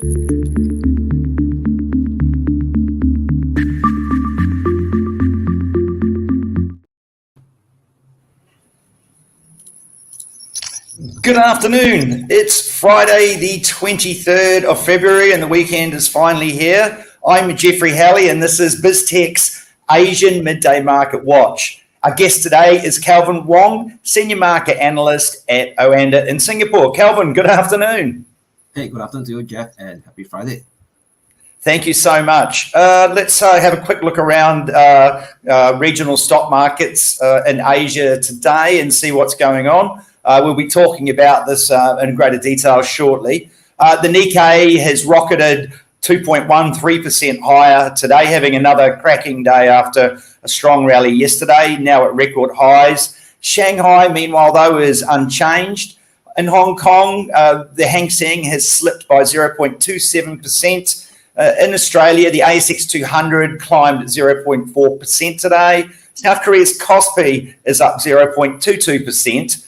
Good afternoon. It's Friday, the 23rd of February, and the weekend is finally here. I'm Jeffery Halley, and this is BizTech's Asian Midday Market Watch. Our guest today is Kelvin Wong, Senior Market Analyst at Oanda in Singapore. Kelvin, good afternoon. Hey, good afternoon to you, Jeff, and happy Friday. Thank you so much. Let's have a quick look around regional stock markets in Asia today and see what's going on. We'll be talking about this in greater detail shortly. The Nikkei has rocketed 2.13% higher today, having another cracking day after a strong rally yesterday, now at record highs. Shanghai, meanwhile, though, is unchanged. In Hong Kong, the Hang Seng has slipped by 0.27%. In Australia, the ASX 200 climbed 0.4% today. South Korea's Kospi is up 0.22%.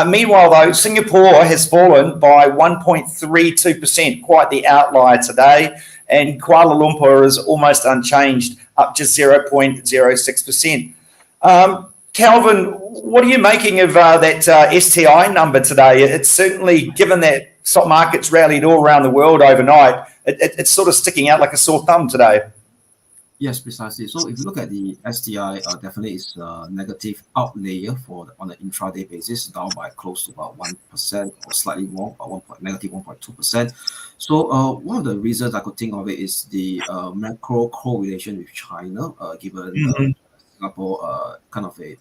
Meanwhile, though, Singapore has fallen by 1.32%, quite the outlier today, and Kuala Lumpur is almost unchanged, up just 0.06%. Calvin, what are you making of that STI number today? It's certainly, given that stock markets rallied all around the world overnight, it's sort of sticking out like a sore thumb today. Yes, precisely. So if you look at the STI, definitely is a negative outlier on an intraday basis, down by close to about 1% or slightly more, about negative 1.2%. So one of the reasons I could think of it is the macro correlation with China, given Singapore kind of a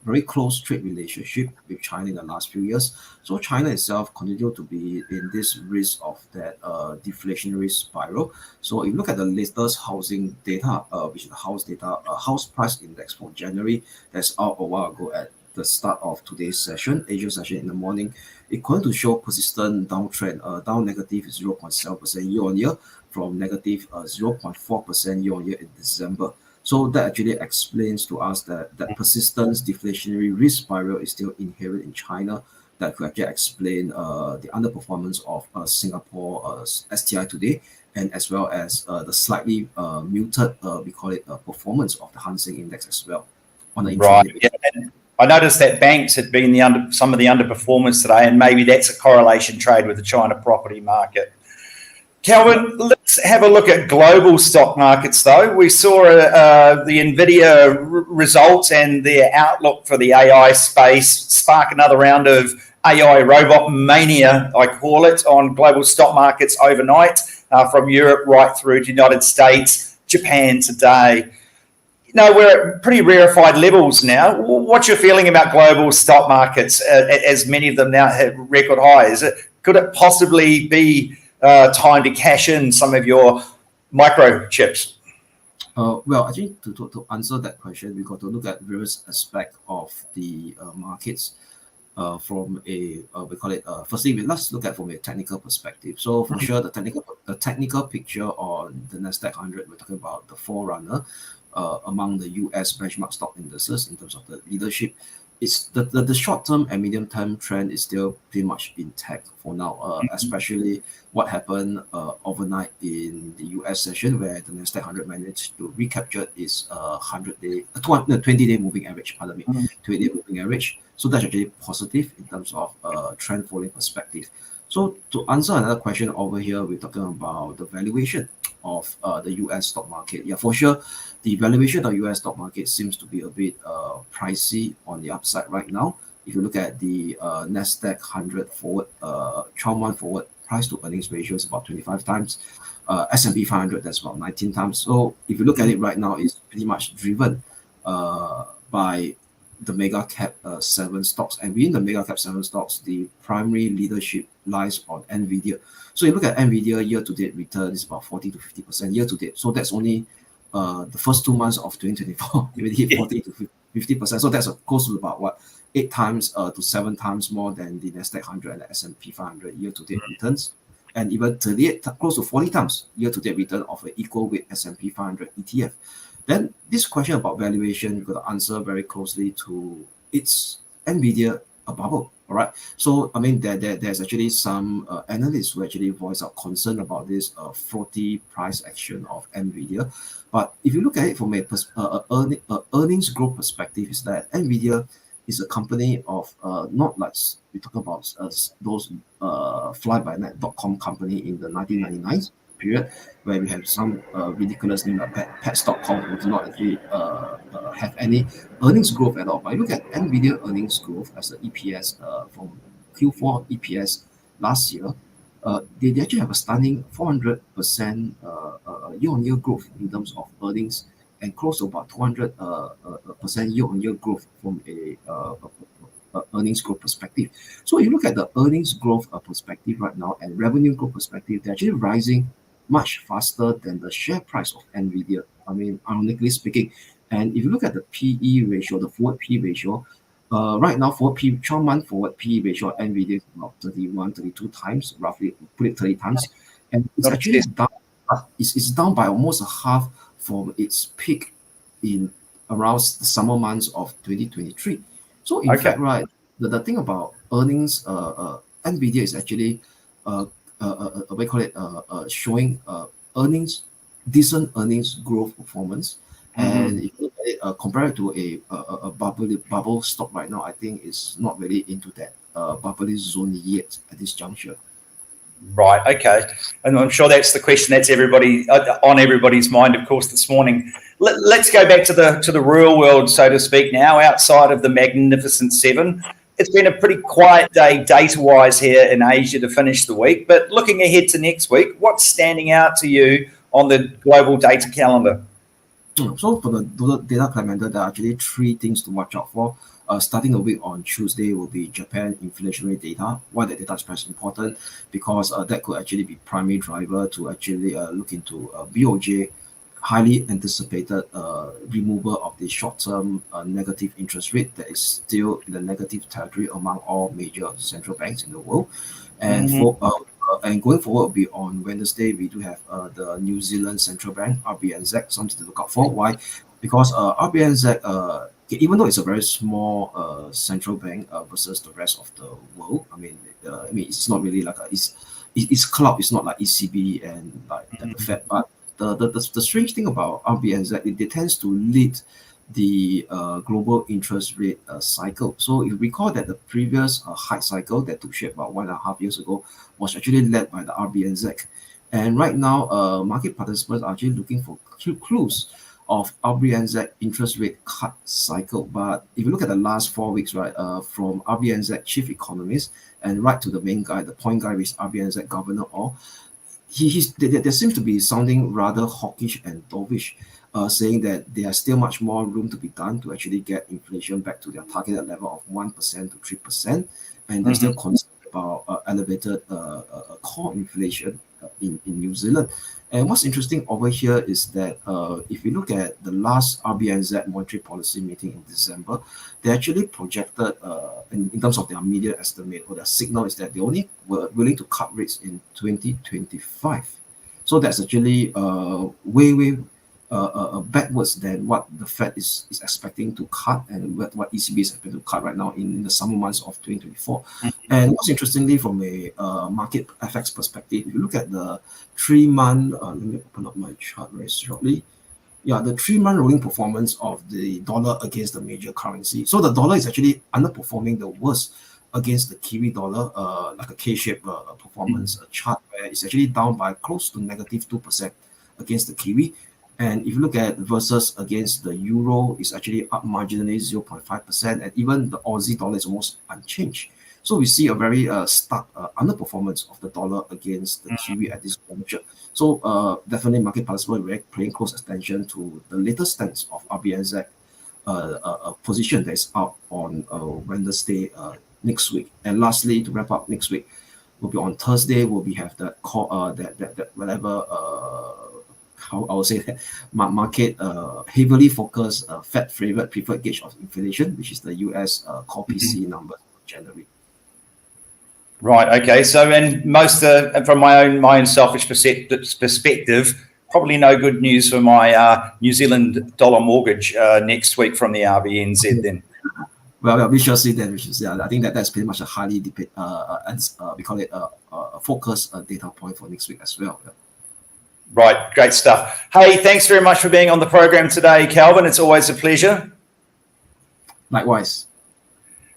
very close trade relationship with China in the last few years. So China itself continued to be in this risk of that deflationary spiral. So if you look at the latest housing data, which is the house price index for January, that's out a while ago at the start of today's session, Asia session in the morning, it continued to show persistent downtrend, down negative 0.7% year on year from negative 0.4% year on year in December. So that actually explains to us that persistent deflationary risk spiral is still inherent in China. That could actually explain the underperformance of Singapore STI today, and as well as the slightly muted, we call it, performance of the Hang Seng Index as well. On the right. Yeah. I noticed that banks had been some of the underperformers today, and maybe that's a correlation trade with the China property market. Kelvin, let's have a look at global stock markets, though. We saw the Nvidia results and their outlook for the AI space spark another round of AI robot mania, I call it, on global stock markets overnight, from Europe right through to the United States, Japan today. You know, we're at pretty rarefied levels now. What's your feeling about global stock markets, as many of them now have record highs? Could it possibly be time to cash in some of your microchips? Well, I think to answer that question, we got to look at various aspects of the markets from a we call it. Firstly, let's look at from a technical perspective. So for sure, the technical picture on the Nasdaq 100, we're talking about the forerunner among the US benchmark stock indices in terms of the leadership. It's the short-term and medium-term trend is still pretty much intact for now, especially what happened overnight in the US session, where the Nasdaq 100 managed to recapture its 20-day moving average, 20-day moving average. So that's actually positive in terms of trend following perspective. So to answer another question over here, we're talking about the valuation of the US stock market. Yeah, for sure, the valuation of US stock market seems to be a bit pricey on the upside right now. If you look at the Nasdaq 100 forward, 12-month forward price to earnings ratio is about 25 times. S&P 500, that's about 19 times. So if you look at it right now, it's pretty much driven by the mega cap 7 stocks, and within the mega cap 7 stocks, the primary leadership lies on Nvidia. So you look at Nvidia year-to-date return is about 40 to 50% year-to-date. So that's only the first 2 months of 2024. You already hit 40 to 50%. So that's close to about what 8 times to 7 times more than the Nasdaq 100 and the S&P 500 year-to-date returns, and even 38, close to 40 times year-to-date return of an equal weight S&P 500 ETF. Then this question about valuation, you've got to answer very closely to its Nvidia a bubble. All right. So I mean, there's actually some analysts who actually voice out concern about this frothy price action of Nvidia. But if you look at it from a earnings growth perspective, is that Nvidia is a company of not like we talk about those fly-by-night.com company in the 1999 period, where we have some ridiculous name like pets.com who do not actually have any earnings growth at all. But you look at Nvidia earnings growth as the EPS from Q4 EPS last year, they actually have a stunning 400% year-on-year growth in terms of earnings, and close to about 200% year-on-year growth from a earnings growth perspective. So you look at the earnings growth perspective right now and revenue growth perspective, they're actually rising much faster than the share price of Nvidia. I mean, ironically speaking. And if you look at the PE ratio, the forward PE ratio, right now, 12-month forward PE ratio of Nvidia is about 31, 32 times, roughly, put it 30 times. And it's actually down, it's down by almost a half from its peak in around the summer months of 2023. So in fact, right, the thing about earnings, Nvidia is actually we call it showing decent earnings growth performance. And if you look at it, compare it to a bubble stock right now, I think it's not really into that bubble zone yet at this juncture. Right. Okay. And I'm sure that's the question that's on everybody's mind, of course, this morning. Let's go back to the real world, so to speak, now, outside of the Magnificent Seven. It's been a pretty quiet day data-wise here in Asia to finish the week. But looking ahead to next week, what's standing out to you on the global data calendar? So for the data calendar, there are actually three things to watch out for. Starting the week on Tuesday will be Japan inflationary data. Why the data is very important? Because that could actually be primary driver to actually look into BOJ highly anticipated removal of the short-term negative interest rate that is still in the negative territory among all major central banks in the world. And and going forward will be on Wednesday, we do have the New Zealand Central Bank, RBNZ, something to look out for. Why? Because RBNZ, even though it's a very small central bank versus the rest of the world, I mean, it's not really like it's club. It's not like ECB and like the Fed. But the strange thing about RBNZ, it tends to lead the global interest rate cycle. So if you recall that the previous hike cycle that took shape about 1.5 years ago was actually led by the RBNZ. And right now, market participants are actually looking for clues of RBNZ interest rate cut cycle. But if you look at the last 4 weeks, right, from RBNZ chief economist and right to the main guy, the point guy is RBNZ Governor Or, there seems to be sounding rather hawkish and dovish, saying that there's still much more room to be done to actually get inflation back to their targeted level of 1% to 3%, and they're still concerned about elevated core inflation in New Zealand. And what's interesting over here is that if you look at the last RBNZ monetary policy meeting in December, they actually projected, in terms of their media estimate or their signal, is that they only were willing to cut rates in 2025. So that's actually way backwards than what the Fed is expecting to cut and what ECB is expecting to cut right now in the summer months of 2024. And what's interestingly from a market FX perspective, if you look at the 3-month, let me open up my chart very shortly. Yeah, the 3-month rolling performance of the dollar against the major currency. So the dollar is actually underperforming the worst against the Kiwi dollar, like a K-shaped performance chart, where it's actually down by close to negative 2% against the Kiwi. And if you look at versus against the euro, it's actually up marginally 0.5%, and even the Aussie dollar is almost unchanged. So we see a very stark underperformance of the dollar against the Kiwi at this juncture. So definitely market participants are paying close attention to the latest stance of RBNZ position that is out on Wednesday next week. And lastly, to wrap up next week, will be on Thursday. Will be have that call that whatever. How I would say that market heavily focused Fed favored preferred gauge of inflation, which is the US core PCE number for January. Right. Okay. So, and most from my own selfish perspective, probably no good news for my New Zealand dollar mortgage next week from the RBNZ. Then. Well, we shall see then. We shall see. I think that's pretty much a highly we call it a focus data point for next week as well. Yeah. Right, great stuff. Hey, thanks very much for being on the program today, Kelvin. It's always a pleasure. Likewise.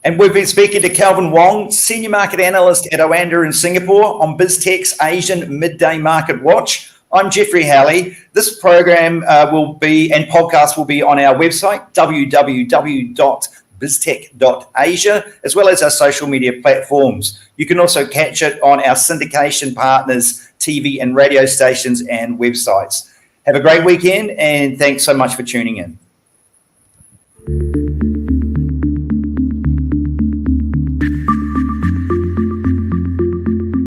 And we've been speaking to Kelvin Wong, Senior Market Analyst at Oanda in Singapore on BizTech's Asian Midday Market Watch. I'm Jeffery Halley. This program and podcast will be on our website, www.biztech.asia, as well as our social media platforms. You can also catch it on our syndication partners, TV and radio stations and websites. Have a great weekend, and thanks so much for tuning in.